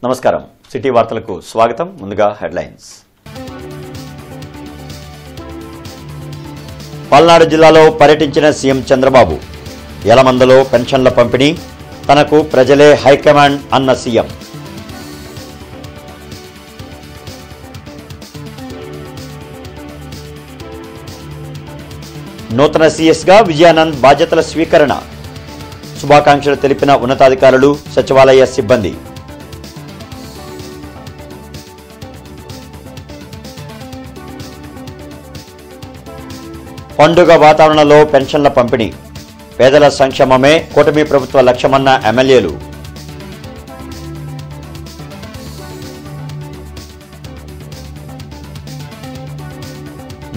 నమస్కారం సిటీ వార్తలకు స్వాగతం. ముందుగా హెడ్లైన్స్. పల్నాడు జిల్లాలో పర్యటించిన సీఎం చంద్రబాబు. యలమందలో పెన్షన్ల పంపిణీ, తనకు ప్రజలే హైకమాండ్ అన్న సీఎం. నూతన సీఎస్గా విజయానంద్ బాధ్యతల స్వీకరణ. శుభాకాంక్షలు తెలిపిన ఉన్నతాధికారులు, సచివాలయ సిబ్బంది. పండుగ వాతావరణంలో పెన్షన్ల పంపిణీ. పేదల సంక్షేమమే కూటమి ప్రభుత్వ లక్ష్యమన్న ఎమ్మెల్యేలు.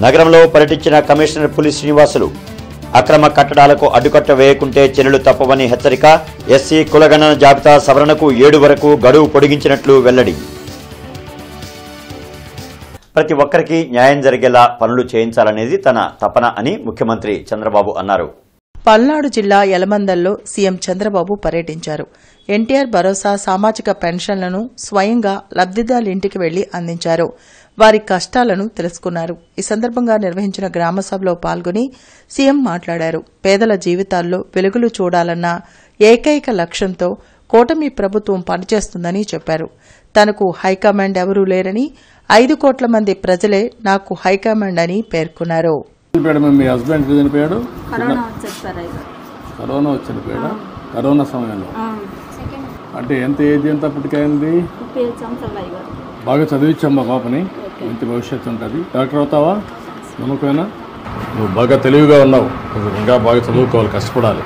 నగరంలో పర్యటించిన కమిషనర్ పులి శ్రీనివాసులు. అక్రమ కట్టడాలకు అడ్డుకట్ట వేయకుంటే చర్యలు తప్పవని హెచ్చరిక. ఎస్సీ కులగణన జాబితా సవరణకు 7 వరకు గడువు పొడిగించినట్లు వెల్లడి. ప్రతి ఒక్కరికి న్యాయం జరిగేలా పనులు చేయించాలనేది తన తపన అని ముఖ్యమంత్రి చంద్రబాబు అన్నారు. పల్నాడు జిల్లా యలమందల్లో సీఎం చంద్రబాబు పర్యటించారు. ఎన్టీఆర్ భరోసా సామాజిక పెన్షన్లను స్వయంగా లబ్దిదారుల ఇంటికి వెళ్లి అందించారు. వారి కష్టాలను తెలుసుకున్నారు. ఈ సందర్భంగా నిర్వహించిన గ్రామసభలో పాల్గొని సీఎం మాట్లాడారు. పేదల జీవితాల్లో వెలుగులు చూడాలన్న ఏకైక లక్ష్యంతో కూటమి ప్రభుత్వం పనిచేస్తుందని చెప్పారు. తనకు హైకమాండ్ ఎవరూ లేరని, 5 కోట్ల మంది ప్రజలే నాకు హైకమాండ్ అని పేర్కొన్నారు. మీ హస్బెండ్ చనిపోయాడు, కరోనా వచ్చి చనిపోయాడు. కరోనా సమయంలో అంటే ఎంత ఏజ్ ఎంత అప్పటికైంది? బాగా చదివించమ్మా పాపని, మంచి భవిష్యత్తు ఉంటుంది. డాక్టర్ అవుతావా? నమ్మకమేనా? నువ్వు బాగా తెలివిగా ఉన్నావు, ఇంకా బాగా చదువుకోవాలి, కష్టపడాలి.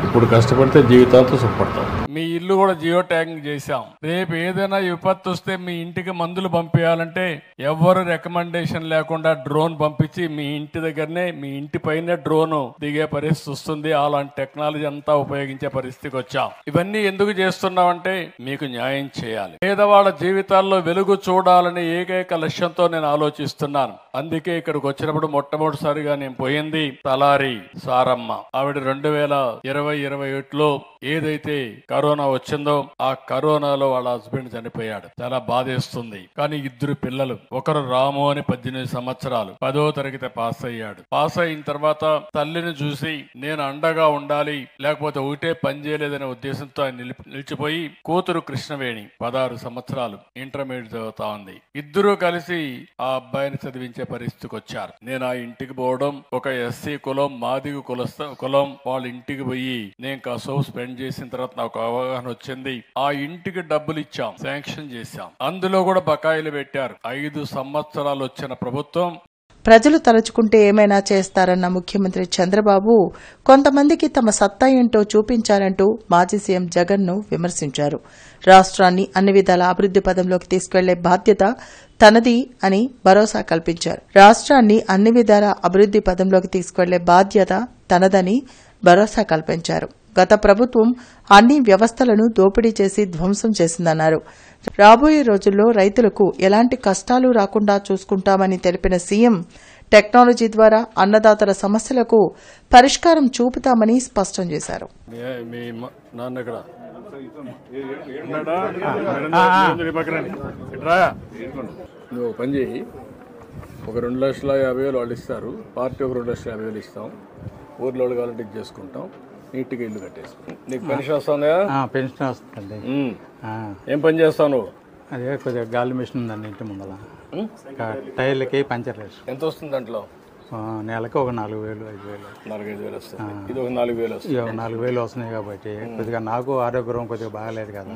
ఇప్పుడు కష్టపడితే జీవితాంతం సుఖపడతావు. మీ ఇల్లు కూడా జియో ట్యాగింగ్ చేశాం. రేపు ఏదైనా విపత్తు వస్తే మీ ఇంటికి మందులు పంపించాలంటే ఎవరు రికమెండేషన్ లేకుండా డ్రోన్ పంపించి మీ ఇంటి దగ్గరనే, మీ ఇంటి పైనే డ్రోన్ దిగే పరిస్థితి వస్తుంది. అలాంటి టెక్నాలజీ అంతా ఉపయోగించే పరిస్థితికి వచ్చాం. ఇవన్నీ ఎందుకు చేస్తున్నామంటే మీకు న్యాయం చేయాలి, పేదవాళ్ళ జీవితాల్లో వెలుగు చూడాలని ఏకైక లక్ష్యంతో నేను ఆలోచిస్తున్నాను. అందుకే ఇక్కడికి వచ్చినప్పుడు మొట్టమొదటిసారిగా నేను పోయింది తలారి సారమ్మ. ఆవిడ 2020-21లో ఏదైతే కరోనా వచ్చిందో ఆ కరోనాలో వాళ్ళ హస్బెండ్ చనిపోయాడు. చాలా బాధేస్తుంది. కానీ 2 పిల్లలు, ఒకరు రాము అని 18 సంవత్సరాలు, 10వ తరగతి పాస్ అయ్యాడు. పాస్ అయిన తర్వాత తల్లిని చూసి నేను అండగా ఉండాలి, లేకపోతే ఒకటే పని చేయలేదనే ఉద్దేశంతో ఆయన నిలిచిపోయి కూతురు కృష్ణవేణి 16 సంవత్సరాలు ఇంటర్మీడియట్ చదువుతా ఉంది. 2 కలిసి ఆ అబ్బాయిని చదివించే పరిస్థితికి వచ్చారు. నేను ఆ ఇంటికి పోవడం, ఒక ఎస్సీ కులం, మాదిగ కులం వాళ్ళ ఇంటికి పోయి నేను కాసేపు స్పెండ్ చేసిన తర్వాత నాకు అవగాహన వచ్చింది. ఆ ఇంటికి డబ్బులు ఇచ్చాం, శాంక్షన్ చేశాం. అందులో కూడా బకాయిలు పెట్టారు. 5 సంవత్సరాలు వచ్చిన ప్రభుత్వం. ప్రజలు తలుచుకుంటే ఏమైనా చేస్తారన్న ముఖ్యమంత్రి చంద్రబాబు కొంతమందికి తమ సత్తా ఏంటో చూపించారంటూ మాజీ సీఎం జగన్ ను విమర్శించారు. రాష్ట్రాన్ని అన్ని విధాల అభివృద్ది పదంలోకి తీసుకెళ్లే బాధ్యత తనది అని భరోసా కల్పించారు. రాష్ట్రాన్ని అన్ని విధాల అభివృద్ది పదంలోకి తీసుకెళ్లే బాధ్యత తనదని భరోసా కల్పించారు. గత ప్రభుత్వం అన్ని వ్యవస్థలను దోపిడీ చేసి ధ్వంసం చేసిందన్నారు. రాబోయే రోజుల్లో రైతులకు ఎలాంటి కష్టాలు రాకుండా చూసుకుంటామని తెలిపిన సీఎం టెక్నాలజీ ద్వారా అన్నదాతల సమస్యలకు పరిష్కారం చూపుతామని స్పష్టం చేశారు. నువ్వు పని చేయి, ఒక 2,50,000 వాళ్ళు ఇస్తారు, పార్టీ ఒక 2,50,000 ఇస్తాం, ఊర్లో వాళ్ళు కావాలంటే చేసుకుంటాం, నీట్గా ఇల్లు కట్టేసుకుంటాం. నీకు పెన్షన్ వస్తుందా? పెన్షన్ వస్తుంది. ఏం పని చేస్తావు నువ్వు? అదే కొద్దిగా గాలి మిషన్ ఉందండి ఇంటి ముందర, టైర్లకి పంచర్ వేసి. ఎంత వస్తుంది దాంట్లో? నెలకు ఒక 4,000, 5,000, 4-5 వస్తుంది. ఇది ఒక 4,000 వస్తుంది. 4,000 వస్తున్నాయి కాబట్టి కొద్దిగా నాకు ఆరోగ్యం కొద్దిగా బాగాలేదు కదా,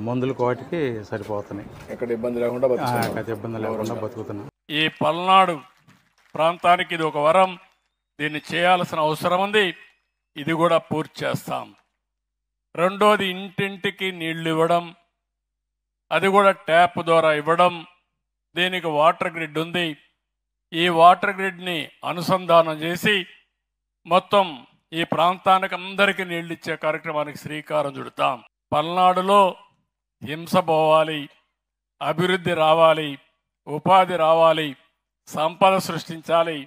మందులు కోటికి సరిపోతున్నాయి. ఎక్కడ ఇబ్బంది లేకుండా ఇబ్బంది లేకుండా బతుకుతున్నాం. ఈ పల్నాడు ప్రాంతానికి ఇది ఒక వరం. దీన్ని చేయాల్సిన అవసరం ఉంది. ఇది కూడా పూర్తి చేస్తాం. రెండోది, ఇంటింటికి నీళ్లు ఇవ్వడం, అది కూడా ట్యాప్ ద్వారా ఇవ్వడం. దీనికి వాటర్ గ్రిడ్ ఉంది. ఈ వాటర్ గ్రిడ్ని అనుసంధానం చేసి మొత్తం ఈ ప్రాంతానికి అందరికీ నీళ్లు ఇచ్చే కార్యక్రమానికి శ్రీకారం చుడతాం. పల్నాడులో హింస పోవాలి, అభివృద్ధి రావాలి, ఉపాధి రావాలి, సంపద సృష్టించాలి.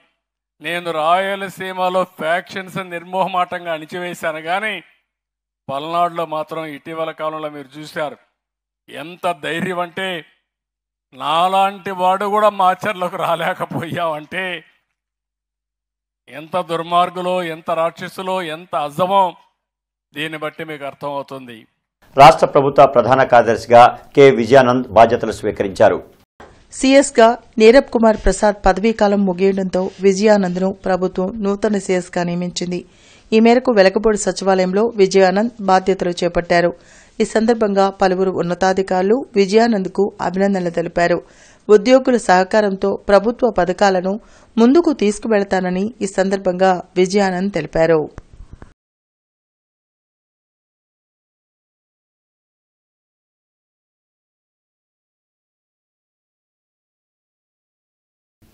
నేను రాయలసీమలో ఫ్యాక్షన్స్ నిర్మోహమాటంగా అణిచివేశాను, కానీ పల్నాడులో మాత్రం ఇటీవల కాలంలో మీరు చూశారు, ఎంత ధైర్యం అంటే నాలాంటి వాడు కూడా మాచర్లకు రాలేకపోయావంటే ఎంత దుర్మార్గులో, ఎంత రాక్షసులో, ఎంత అజమో దీన్ని బట్టి మీకు అర్థమవుతుంది. రాష్ట్ర ప్రభుత్వ ప్రధాన కార్యదర్శిగా కె విజయానంద్ బాధ్యతలు స్వీకరించారు. సీఎస్గా నీరబ్ కుమార్ ప్రసాద్ పదవీకాలం ముగియడంతో విజయానంద్ను ప్రభుత్వం నూతన సీఎస్గా నియమించింది. ఈ మేరకు వెలగపూడి సచివాలయంలో విజయానంద్ బాధ్యతలు చేపట్టారు. ఈ సందర్భంగా పలువురు ఉన్నతాధికారులు విజయానంద్కు అభినందనలు తెలిపారు. ఉద్యోగుల సహకారంతో ప్రభుత్వ పథకాలను ముందుకు తీసుకువెళతానని ఈ సందర్భంగా విజయానంద్ తెలిపారు.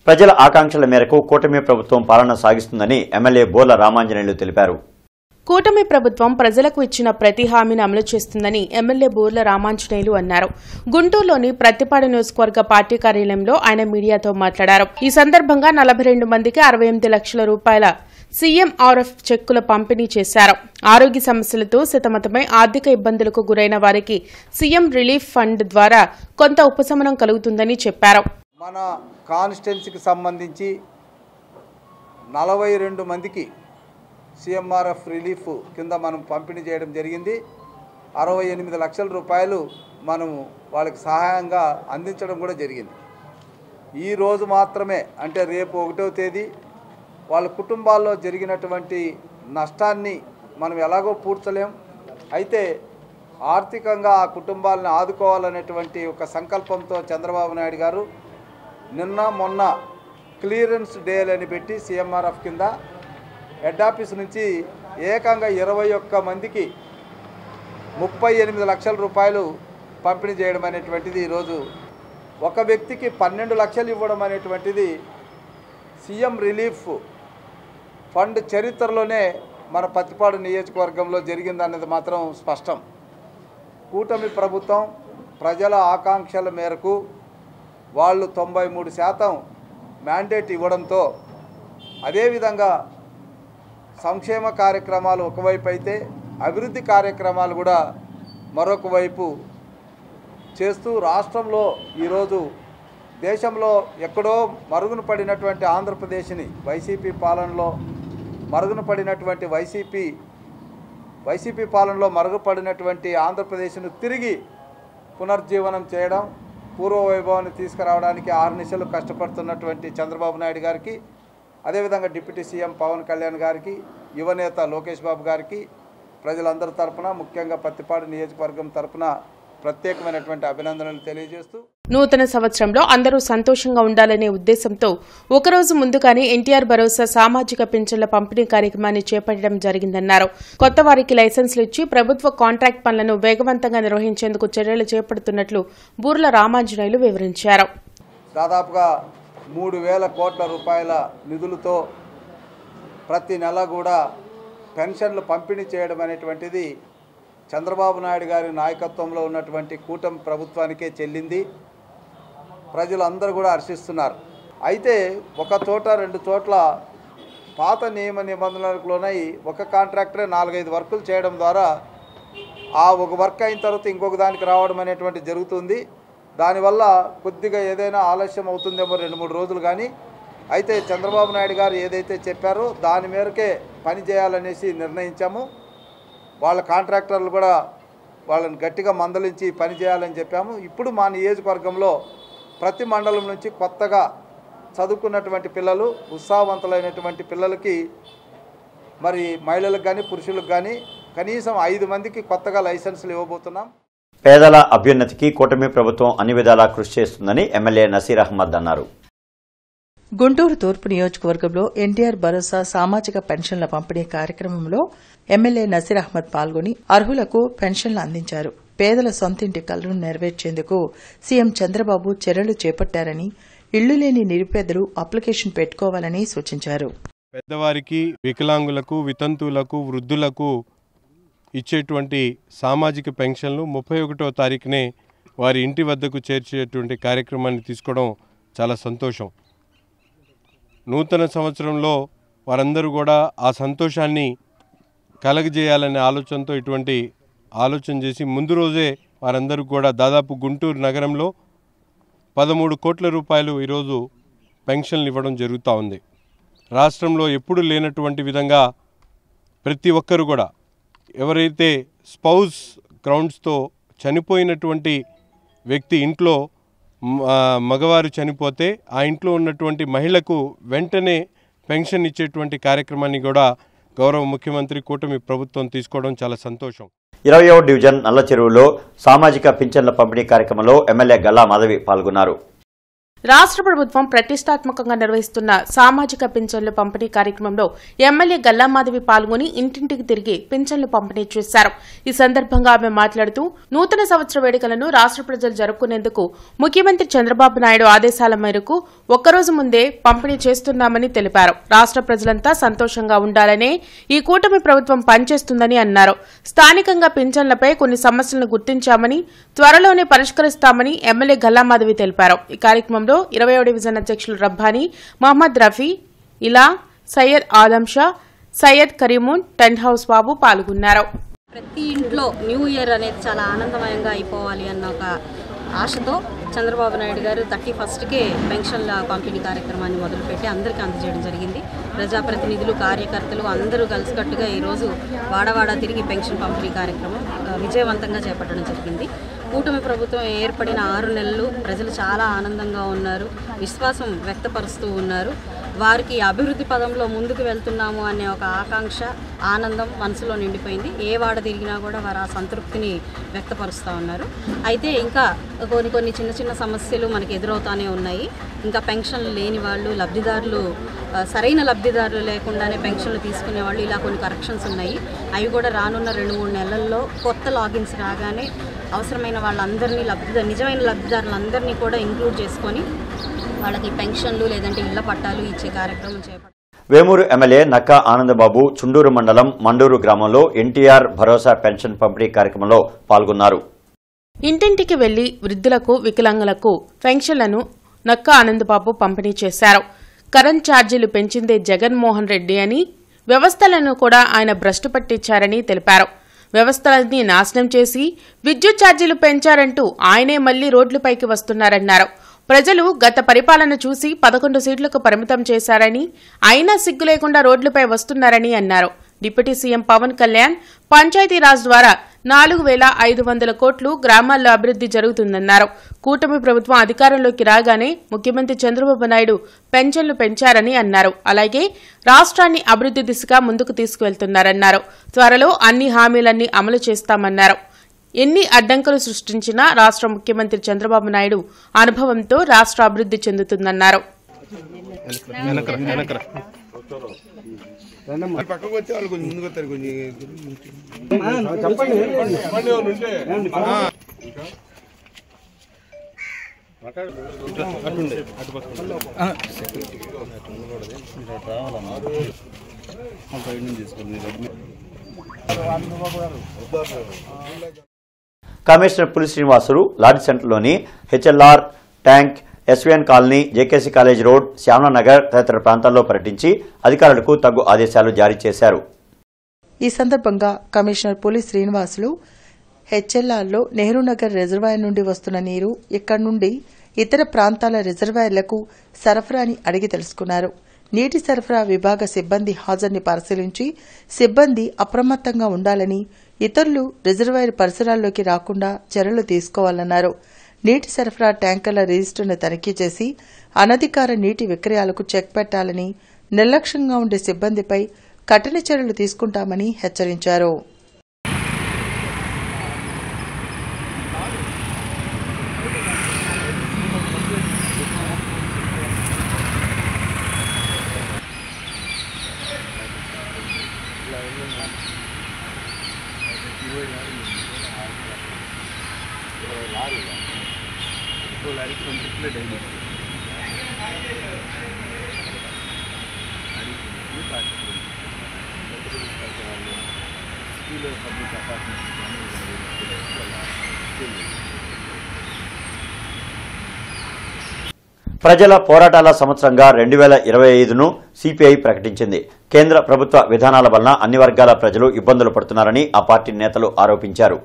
ప్రజల ఆకాంక్షల మేరకు కూటమి ప్రభుత్వం పాలన సాగిస్తుందని ఎమ్మెల్యే బోర్ల రామాంజనేయులు తెలిపారు. కూటమి ప్రభుత్వం ప్రజలకు ఇచ్చిన ప్రతి హామీని అమలు చేస్తుందని ఎమ్మెల్యే బోర్ల రామాంజనేయులు అన్నారు. గుంటూరులోని ప్రతిపాడు నియోజకవర్గ పార్టీ కార్యాలయంలో ఆయన మీడియాతో మాట్లాడారు. ఈ సందర్భంగా 42 మందికి 68 లక్షల రూపాయల సీఎంఆర్ఎఫ్ చెక్కుల పంపిణీ చేశారు. ఆరోగ్య సమస్యలతో సతమతమై ఆర్థిక ఇబ్బందులకు గురైన వారికి సీఎం రిలీఫ్ ఫండ్ ద్వారా కొంత ఉపశమనం కలుగుతుందని చెప్పారు. మన కాన్స్టిట్యున్సీకి సంబంధించి 42 మందికి సీఎంఆర్ఎఫ్ రిలీఫ్ కింద మనం పంపిణీ చేయడం జరిగింది. 68 లక్షల రూపాయలు మనము వాళ్ళకి సహాయంగా అందించడం కూడా జరిగింది. ఈరోజు మాత్రమే అంటే రేపు 1వ తేదీ వాళ్ళ కుటుంబాల్లో జరిగినటువంటి నష్టాన్ని మనం ఎలాగో పూడ్చలేం. అయితే ఆర్థికంగా ఆ కుటుంబాలను ఆదుకోవాలనేటువంటి ఒక సంకల్పంతో చంద్రబాబు నాయుడు గారు నిన్న మొన్న క్లియరెన్స్ డేలని పెట్టి సీఎంఆర్ఎఫ్ కింద హెడ్ ఆఫీస్ నుంచి ఏకంగా 21 మందికి 38 లక్షల రూపాయలు పంపిణీ చేయడం అనేటువంటిది ఈరోజు ఒక వ్యక్తికి 12 లక్షలు ఇవ్వడం అనేటువంటిది సీఎం రిలీఫ్ ఫండ్ చరిత్రలోనే మన పత్తిపాడు నియోజకవర్గంలో జరిగిందన్నది మాత్రం స్పష్టం. కూటమి ప్రభుత్వం ప్రజల ఆకాంక్షల మేరకు వాళ్ళు 93% మ్యాండేట్ ఇవ్వడంతో అదేవిధంగా సంక్షేమ కార్యక్రమాలు ఒకవైపు అయితే అభివృద్ధి కార్యక్రమాలు కూడా మరొక వైపు చేస్తూ రాష్ట్రంలో ఈరోజు దేశంలో ఎక్కడో మరుగున పడినటువంటి ఆంధ్రప్రదేశ్ని వైసీపీ పాలనలో మరుగుపడినటువంటి వైసీపీ పాలనలో మరుగుపడినటువంటి ఆంధ్రప్రదేశ్ను తిరిగి పునర్జీవనం చేయడం, పూర్వ వైభవాన్ని తీసుకురావడానికి ఆర్నిశలు కష్టపడుతున్నటువంటి చంద్రబాబు నాయుడు గారికి, అదేవిధంగా డిప్యూటీ సీఎం పవన్ కళ్యాణ్ గారికి, యువనేత లోకేష్ బాబు గారికి ప్రజలందరి తరపున ముఖ్యంగా పత్తిపాడు నియోజకవర్గం తరపున ప్రత్యేకమైనటువంటి అభినందనలు తెలియజేస్తూ నూతన సంవత్సరంలో అందరూ సంతోషంగా ఉండాలనే ఉద్దేశంతో ఒకరోజు ముందుగానే ఎన్టీఆర్ భరోసా సామాజిక పింఛన్ల పంపిణీ కార్యక్రమాన్ని చేపట్టడం జరిగిందన్నారు. కొత్త వారికి లైసెన్సులు ఇచ్చి ప్రభుత్వ కాంట్రాక్ట్ పనులను వేగవంతంగా నిర్వహించేందుకు చర్యలు చేపడుతున్నట్లు బూర్ల రామాంజనేయులు వివరించారు. దాదాపుగా 3,000 కోట్ల రూపాయల నిధులతో ప్రతి నెల కూడా పెన్షన్లు పంపిణీ చేయడం అనేటువంటిది చంద్రబాబు నాయుడు గారి నాయకత్వంలో ఉన్నటువంటి కూటమి ప్రభుత్వానికే చెల్లింది. ప్రజలందరూ కూడా హర్షిస్తున్నారు. అయితే ఒక చోట 2 చోట్ల పాత నియమ నిబంధనలలోనై ఒక కాంట్రాక్టరే 4-5 వర్కులు చేయడం ద్వారా ఆ ఒక వర్క్ అయిన తర్వాత ఇంకొక దానికి రావడం అనేటువంటి జరుగుతుంది. దానివల్ల కొద్దిగా ఏదైనా ఆలస్యం అవుతుందేమో 2-3 రోజులు. కానీ అయితే చంద్రబాబు నాయుడు గారు ఏదైతే చెప్పారో దాని మేరకే పని చేయాలనేసి నిర్ణయించాము. వాళ్ళ కాంట్రాక్టర్లు కూడా వాళ్ళని గట్టిగా మందలించి పని చేయాలని చెప్పాము. ఇప్పుడు మా నియోజకవర్గంలో ప్రతి మండలం నుంచి కొత్తగా చదువుకున్నటువంటి పిల్లలు, ఉత్సాహవంతులైనటువంటి పిల్లలకి, మరి మహిళలకు కానీ పురుషులకు కానీ కనీసం 5 మందికి కొత్తగా లైసెన్సులు ఇవ్వబోతున్నాం. పేదల అభ్యున్నతికి కూటమి ప్రభుత్వం అన్ని విధాలా కృషి చేస్తుందని ఎమ్మెల్యే నసీర్ అహ్మద్ అన్నారు. గుంటూరు తూర్పు నియోజకవర్గంలో ఎన్టీఆర్ భరోసా సామాజిక పెన్షన్ల పంపిణీ కార్యక్రమంలో ఎమ్మెల్యే నసీర్ అహ్మద్ పాల్గొని అర్హులకు పెన్షన్లు అందించారు. పేదల సొంతింటి కలను నెరవేర్చేందుకు సీఎం చంద్రబాబు చర్యలు చేపట్టారని, ఇళ్లు లేని నిరుపేదలు అప్లికేషన్ పెట్టుకోవాలని సూచించారు. పెద్దవారికి, వికలాంగులకు, వితంతువులకు, వృద్ధులకు ఇచ్చేటువంటి సామాజిక పెన్షన్లు 31వ తారీఖునే వారి ఇంటి వద్దకు చేర్చేటువంటి కార్యక్రమాన్ని తీసుకోవడం చాలా సంతోషం. నూతన సంవత్సరంలో వారందరూ కూడా ఆ సంతోషాన్ని కలగజేయాలనే ఆలోచనతో ఇటువంటి ఆలోచన చేసి ముందు రోజే వారందరూ కూడా దాదాపు గుంటూరు నగరంలో 13 కోట్ల రూపాయలు ఈరోజు పెన్షన్లు ఇవ్వడం జరుగుతూ ఉంది. రాష్ట్రంలో ఎప్పుడూ లేనటువంటి విధంగా ప్రతి ఒక్కరు కూడా ఎవరైతే స్పౌస్ గ్రౌండ్స్తో చనిపోయినటువంటి వ్యక్తి ఇంట్లో మగవారు చనిపోతే ఆ ఇంట్లో ఉన్నటువంటి మహిళకు వెంటనే పెన్షన్ ఇచ్చేటువంటి కార్యక్రమాన్ని కూడా గౌరవ ముఖ్యమంత్రి కూటమి ప్రభుత్వం తీసుకోవడం చాలా సంతోషం. 20వ డివిజన్ నల్ల చెరువులో సామాజిక పింఛన్ల పంపిణీ కార్యక్రమంలో ఎమ్మెల్యే గల్లా మాధవి పాల్గొన్నారు. రాష్ట్ర ప్రభుత్వం ప్రతిష్టాత్మకంగా నిర్వహిస్తున్న సామాజిక పింఛన్ల పంపిణీ కార్యక్రమంలో ఎమ్మెల్యే గల్లామాధవి పాల్గొని ఇంటింటికి తిరిగి పింఛన్లు పంపిణీ చేశారు. ఈ సందర్భంగా ఆమె మాట్లాడుతూ నూతన సంవత్సర వేడుకలను రాష్ట్ర ప్రజలు జరుపుకునేందుకు ముఖ్యమంత్రి చంద్రబాబు నాయుడు ఆదేశాల మేరకు ఒక్కరోజు ముందే పంపిణీ చేస్తున్నామని తెలిపారు. రాష్ట్ర ప్రజలంతా సంతోషంగా ఉండాలనే ఈ కూటమి ప్రభుత్వం పనిచేస్తుందని అన్నారు. స్థానికంగా పింఛన్లపై కొన్ని సమస్యలను గుర్తించామని త్వరలోనే పరిష్కరిస్తామని ఎమ్మెల్యే గల్లామాధవి తెలిపారు. ఈ కార్యక్రమంలో 20వ డివిజన్ అధ్యక్షులు రబ్బానీ, మహమ్మద్ రఫీ, ఇలా, సయ్యద్ ఆలం షా, సయ్యద్ కరీమున్, టెంట్ హౌస్ బాబు పాల్గొన్నారు. ప్రతి ఇంట్లో న్యూ ఇయర్ అనేది చాలా ఆనందమయంగా అయిపోవాలి అన్న ఒక ఆశతో చంద్రబాబు నాయుడు గారు 31కే పెన్షన్ల పంపిణీ కార్యక్రమాన్ని మొదలుపెట్టి అందరికీ అందజేయడం జరిగింది. ప్రజాప్రతినిధులు, కార్యకర్తలు అందరూ కలిసికట్టుగా ఈరోజు వాడవాడ తిరిగి పెన్షన్ పంపిణీ కార్యక్రమం విజయవంతంగా చేపట్టడం జరిగింది. కూటమి ప్రభుత్వం ఏర్పడిన 6 నెలలు ప్రజలు చాలా ఆనందంగా ఉన్నారు, విశ్వాసం వ్యక్తపరుస్తూ ఉన్నారు. వారికి అభివృద్ధి పదంలో ముందుకు వెళ్తున్నాము అనే ఒక ఆకాంక్ష, ఆనందం మనసులో నిండిపోయింది. ఏ వాడ తిరిగినా కూడా వారు ఆ సంతృప్తిని వ్యక్తపరుస్తూ ఉన్నారు. అయితే ఇంకా కొన్ని చిన్న సమస్యలు మనకు ఎదురవుతూనే ఉన్నాయి. ఇంకా పెన్షన్లు లేని వాళ్ళు, లబ్ధిదారులు సరైన లబ్ధిదారులు లేకుండానే పెన్షన్లు తీసుకునే వాళ్ళు, ఇలా కొన్ని కరెక్షన్స్ ఉన్నాయి. అవి కూడా రానున్న 2-3 నెలల్లో కొత్త లాగిన్స్ రాగానే అవసరమైన వాళ్ళందరినీ నిజమైన లబ్ధిదారులందరినీ కూడా ఇంక్లూడ్ చేసుకొని వాళ్ళకి పెన్షన్లు లేదంటే ఇళ్ల పట్టాలు ఇచ్చే కార్యక్రమం చేపట్టారు. వేమూరు ఎమ్మెల్యే నక్కా ఆనందబాబు చుండూరు మండలం మండూరు గ్రామంలో ఎన్టీఆర్ భరోసా పెన్షన్ పంపిణీ కార్యక్రమంలో పాల్గొన్నారు. ఇంటింటికి వెళ్లి వృద్ధులకు, వికలాంగులకు పెన్షన్లను నక్కా ఆనందబాబు పంపిణీ చేశారు. కరెంట్ ఛార్జీలు పెంచిందే జగన్మోహన్ రెడ్డి అని, వ్యవస్థలను కూడా ఆయన భ్రష్టు పట్టించారని తెలిపారు. వ్యవస్థలన్నీ నాశనం చేసి విద్యుత్ ఛార్జీలు పెంచారంటూ ఆయనే మళ్లీ రోడ్లపైకి వస్తున్నారన్నారు. ప్రజలు గత పరిపాలన చూసి 11 సీట్లకు పరిమితం చేశారని, అయినా సిగ్గు లేకుండా రోడ్లపై వస్తున్నారని అన్నారు. డిప్యూటీ సీఎం పవన్ కళ్యాణ్ పంచాయతీరాజ్ ద్వారా 4,500 కోట్లు గ్రామాల్లో అభివృద్ధి జరుగుతుందన్నారు. కూటమి ప్రభుత్వం అధికారంలోకి రాగానే ముఖ్యమంత్రి చంద్రబాబు నాయుడు పెన్షన్లు పెంచారని అన్నారు. అలాగే రాష్ట్రాన్ని అభివృద్ధి దిశగా ముందుకు తీసుకువెళ్తున్నారన్నారు. త్వరలో అన్ని హామీలన్నీ అమలు చేస్తామన్నారు. ఎన్ని అడ్డంకులు సృష్టించినా రాష్ట్ర ముఖ్యమంత్రి చంద్రబాబు నాయుడు అనుభవంతో రాష్ట్ర అభివృద్ధి చెందుతుందన్నారు. కమిషనర్ పులి శ్రీనివాసులు లాడ్జ్ సెంటర్లోని HLR tank, SVN colony, JKC college road, Shyamnagar తదితర ప్రాంతాల్లో పర్యటించి అధికారులకు తగు ఆదేశాలు జారీ చేశారు. ఈ సందర్భంగా కమిషనర్ పులి శ్రీనివాసులు హెచ్ఎల్ఆర్లో నెహ్రూనగర్ రిజర్వాయర్ నుండి వస్తున్న నీరు ఇక్కడి నుండి ఇతర ప్రాంతాల రిజర్వాయర్లకు సరఫరాని అడిగి తెలుసుకున్నారు. నీటి సరఫరా విభాగ సిబ్బంది హాజరుని పరిశీలించి సిబ్బంది అప్రమత్తంగా ఉండాలని, ఇతరులు రిజర్వాయర్ పరిసరాల్లోకి రాకుండా చర్యలు తీసుకోవాలన్నారు. నీటి సరఫరా ట్యాంకర్ల రిజిస్టర్ను తనిఖీ చేసి అనధికార నీటి విక్రయాలకు చెక్ పెట్టాలని, నిర్లక్ష్యంగా ఉండే సిబ్బందిపై కఠిన చర్యలు తీసుకుంటామని హెచ్చరించారు. ప్రజల పోరాటాల సంవత్సరంగా 2025ను సిపిఐ ప్రకటించింది. కేంద్ర ప్రభుత్వ విధానాల వలన అన్ని వర్గాల ప్రజలు ఇబ్బందులు పడుతున్నారని ఆ పార్టీ నేతలు ఆరోపించారు.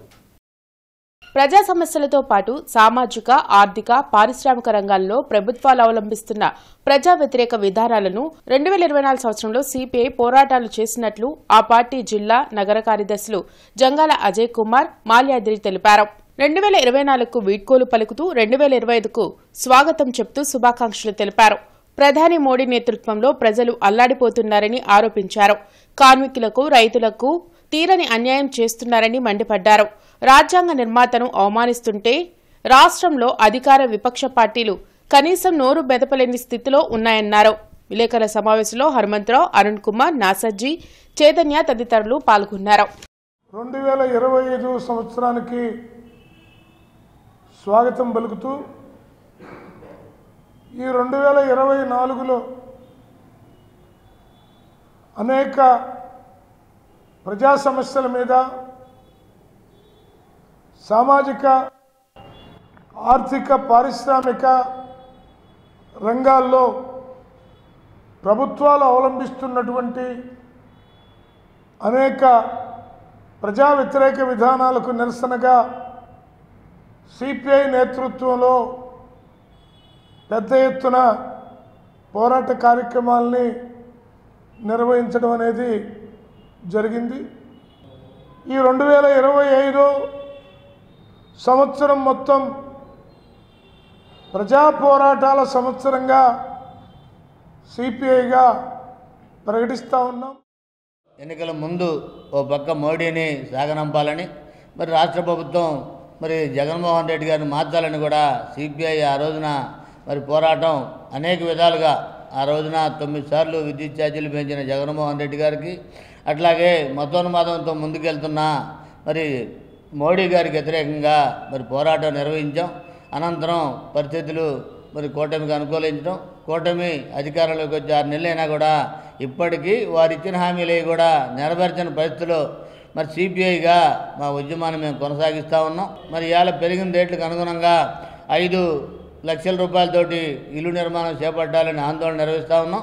ప్రజా సమస్యలతో పాటు సామాజిక, ఆర్థిక, పారిశ్రామిక రంగాల్లో ప్రభుత్వాలు అవలంబిస్తున్న ప్రజా వ్యతిరేక విధానాలను 2024 సంవత్సరంలో సిపిఐ పోరాటాలు చేసినట్లు ఆ పార్టీ జిల్లా, నగర కార్యదర్శులు జంగాల అజయ్ కుమార్, మాల్యాద్రి తెలిపారు. 2024కు వీడ్కోలు పలుకుతూ 2025కు స్వాగతం చెప్తూ శుభాకాంక్షలు తెలిపారు. ప్రధాని మోడీ నేతృత్వంలో ప్రజలు అల్లాడిపోతున్నారని ఆరోపించారు. కార్మికులకు, రైతులకు తీరని అన్యాయం చేస్తున్నారని మండిపడ్డారు. రాజ్యాంగ నిర్మాతను అవమానిస్తుంటే రాష్ట్రంలో అధికార విపక్ష పార్టీలు కనీసం నోరు బెదపలేని స్థితిలో ఉన్నాయన్నారు. విలేకరుల సమావేశంలో హనుమంతరావు, అరుణ్ కుమార్, నాసర్జీ, చైతన్య తదితరులు పాల్గొన్నారు. 2025 సంవత్సరానికి స్వాగతం పలుకుతూ ఈ 2024లో అనేక ప్రజా సమస్యల మీద, సామాజిక, ఆర్థిక, పారిశ్రామిక రంగాల్లో ప్రభుత్వాలు అవలంబిస్తున్నటువంటి అనేక ప్రజా వ్యతిరేక విధానాలకు నిరసనగా సిపిఐ నేతృత్వంలో పెద్ద ఎత్తున పోరాట కార్యక్రమాలని నిర్వహించడం అనేది జరిగింది. ఈ 2025 సంవత్సరం మొత్తం ప్రజా పోరాటాల సంవత్సరంగా సిపిఐగా ప్రకటిస్తూ ఉన్నాం. ఎన్నికల ముందు ఓ పక్క మోడీని సాగనంపాలని, మరి రాష్ట్ర ప్రభుత్వం మరి జగన్మోహన్ రెడ్డి గారిని మార్చాలని కూడా సిపిఐ ఆ రోజున మరి పోరాటం అనేక విధాలుగా, ఆ రోజున 9 సార్లు విద్యుత్ ఛార్జీలు పెంచిన జగన్మోహన్ రెడ్డి గారికి, అట్లాగే మతోన్మాదంతో ముందుకెళ్తున్న మరి మోడీ గారికి వ్యతిరేకంగా మరి పోరాటం నిర్వహించాం. అనంతరం పరిస్థితులు మరి కూటమికి అనుకూలించడం, కూటమి అధికారంలోకి వచ్చి 6 నెలలైనా కూడా ఇప్పటికీ వారు ఇచ్చిన హామీలు కూడా నెరవేర్చని పరిస్థితుల్లో మరి సిపిఐగా మా ఉద్యమాన్ని మేము కొనసాగిస్తూ ఉన్నాం. మరి ఇవాళ పెరిగిన రేట్లకు అనుగుణంగా 5 లక్షల రూపాయలతోటి ఇల్లు నిర్మాణం చేపట్టాలని ఆందోళన నిర్వహిస్తూ ఉన్నాం.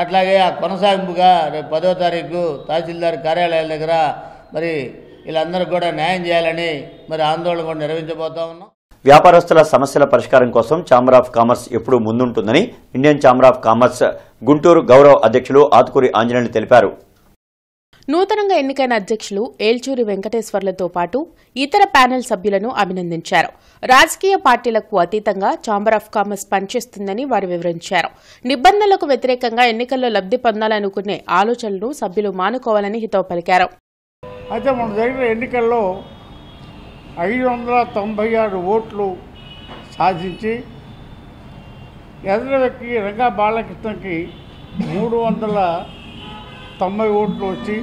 అట్లాగే ఆ కొనసాగింపుగా రేపు 10వ తారీఖు తహసీల్దార్ కార్యాలయాల దగ్గర మరి వీళ్ళందరికీ కూడా న్యాయం చేయాలని మరి ఆందోళన కూడా నిర్వహించబోతా ఉన్నాం. వ్యాపారస్తుల సమస్యల పరిష్కారం కోసం ఛాంబర్ ఆఫ్ కామర్స్ ఎప్పుడూ ముందుంటుందని Indian Chamber of Commerce Guntur గౌరవ అధ్యక్షులు ఆతుకూరి ఆంజనేయులు తెలిపారు. నూతనంగా ఎన్నికైన అధ్యక్షులు ఏల్చూరి వెంకటేశ్వర్లతో పాటు ఇతర ప్యానెల్ సభ్యులను అభినందించారు. రాజకీయ పార్టీలకు అతీతంగా ఛాంబర్ ఆఫ్ కామర్స్ పనిచేస్తుందని వారు వివరించారు. నిబంధనలకు వ్యతిరేకంగా ఎన్నికల్లో లబ్ధి పొందాలనుకునే ఆలోచనలను సభ్యులు మానుకోవాలని హితవు పలికారు. అయితే మన జరిగిన ఎన్నికల్లో 596 ఓట్లు సాధించి ఎదురు వ్యక్తి రంగా బాలకృష్ణకి 390 ఓట్లు వచ్చి,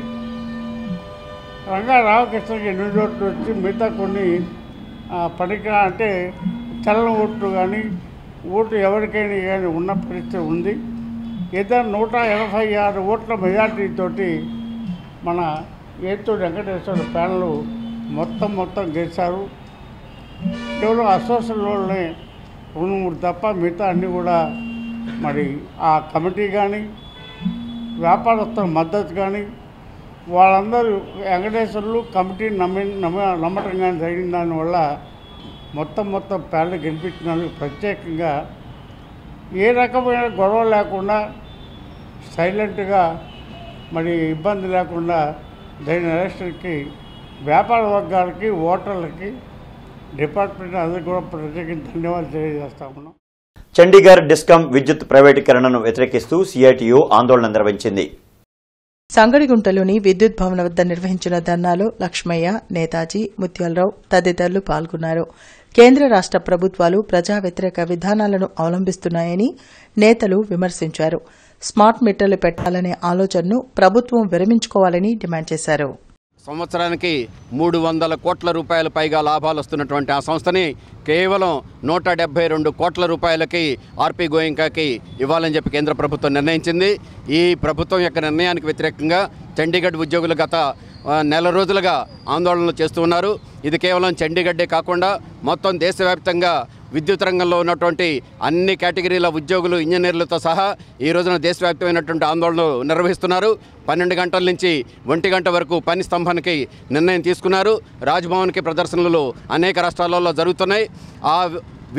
రంగా రామకృష్ణకి 8 ఓట్లు వచ్చి, మిగతా కొన్ని పనికిరా అంటే చలన ఓట్లు కానీ ఓటు ఎవరికైనా కానీ ఉన్న పరిస్థితి ఉంది. ఇద్దరు 186 ఓట్ల మెజార్టీతోటి మన ఏతూరి వెంకటేశ్వర ప్యానెల్ మొత్తం గెలిచారు. కేవలం అసోసియేషన్లోనే 2-3 తప్ప మిగతా అన్నీ కూడా మరి ఆ కమిటీ కానీ, వ్యాపారస్తుల మద్దతు కానీ, వాళ్ళందరూ వెంకటేశ్వర్లు కమిటీని నమ్మటం కానీ జరిగిన దానివల్ల మొత్తం ప్యానెల్ గెలిపించినందుకు ప్రత్యేకంగా ఏ రకమైన గొడవ లేకుండా సైలెంట్గా మరి ఇబ్బంది లేకుండా జరిగిన ఎలక్షన్కి వ్యాపార వర్గాలకి, ఓటర్లకి, డిపార్ట్మెంట్ అందరికీ కూడా ప్రత్యేకంగా ధన్యవాదాలు తెలియజేస్తా ఉన్నాం. చండీగఢ్ డిస్కమ్ విద్యుత్ ప్రైవేటీకరణను వ్యతిరేకిస్తూ సిఐటియు ఆందోళన నిర్వహించింది. సంగడిగుంటలోని విద్యుత్ భవన్ వద్ద నిర్వహించిన ధర్నాలో లక్ష్మయ్య, నేతాజీ, ముత్యాలరావు తదితరులు పాల్గొన్నారు. కేంద్ర రాష్ట ప్రభుత్వాలు ప్రజా వ్యతిరేక విధానాలను అవలంబిస్తున్నాయని నేతలు విమర్శించారు. స్మార్ట్ మీటర్లు పెట్టాలనే ఆలోచనను ప్రభుత్వం విరమించుకోవాలని డిమాండ్ చేశారు. సంవత్సరానికి 300 కోట్ల రూపాయల పైగా లాభాలు వస్తున్నటువంటి ఆ సంస్థని కేవలం 172 కోట్ల రూపాయలకి ఆర్పి గోయింకాకి ఇవ్వాలని చెప్పి కేంద్ర ప్రభుత్వం నిర్ణయించింది. ఈ ప్రభుత్వం యొక్క నిర్ణయానికి వ్యతిరేకంగా చండీగఢ్ ఉద్యోగులు గత నెల రోజులుగా ఆందోళనలు చేస్తూ ఉన్నారు. ఇది కేవలం చండీగఢే కాకుండా మొత్తం దేశవ్యాప్తంగా విద్యుత్ రంగంలో ఉన్నటువంటి అన్ని కేటగిరీల ఉద్యోగులు ఇంజనీర్లతో సహా ఈ రోజున దేశవ్యాప్తమైనటువంటి ఆందోళనలు నిర్వహిస్తున్నారు. 12 గంటల నుంచి 1 గంట వరకు పని స్తంభానికి నిర్ణయం తీసుకున్నారు. రాజ్భవన్కి ప్రదర్శనలు అనేక రాష్ట్రాలలో జరుగుతున్నాయి. ఆ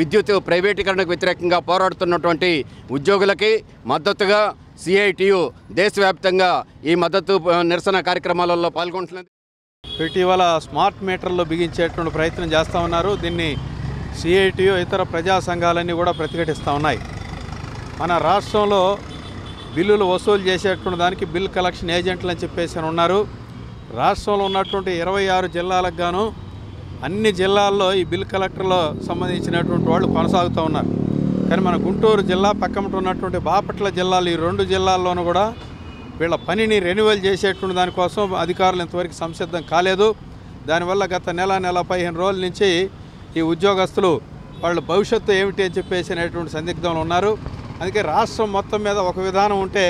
విద్యుత్ ప్రైవేటీకరణకు వ్యతిరేకంగా పోరాడుతున్నటువంటి ఉద్యోగులకి మద్దతుగా సిఐటియు దేశవ్యాప్తంగా ఈ మద్దతు నిరసన కార్యక్రమాలలో పాల్గొంటున్నది. ఇటీవల స్మార్ట్ మీటర్లు బిగించేటువంటి ప్రయత్నం చేస్తూ ఉన్నారు. దీన్ని సిఐటియు ఇతర ప్రజా సంఘాలన్నీ కూడా ప్రతిఘటిస్తూ ఉన్నాయి. మన రాష్ట్రంలో బిల్లులు వసూలు చేసేటువంటి దానికి బిల్ కలెక్షన్ ఏజెంట్లు అని చెప్పేసి ఉన్నారు. రాష్ట్రంలో ఉన్నటువంటి 26 జిల్లాలకు గాను అన్ని జిల్లాల్లో ఈ బిల్ కలెక్టర్లో సంబంధించినటువంటి వాళ్ళు కొనసాగుతూ ఉన్నారు. కానీ మన గుంటూరు జిల్లా పక్కన ఉన్నటువంటి బాపట్ల జిల్లాలు ఈ 2 జిల్లాల్లోనూ కూడా వీళ్ళ పనిని రెన్యువల్ చేసేటువంటి దానికోసం అధికారులు ఇంతవరకు సంసిద్ధం కాలేదు. దానివల్ల గత నెల 15 రోజుల నుంచి ఈ ఉద్యోగస్తులు వాళ్ళ భవిష్యత్తు ఏమిటి అని చెప్పేసి అనేటువంటి సందిగ్ధంలో ఉన్నారు. అందుకే రాష్ట్రం మొత్తం మీద ఒక విధానం ఉంటే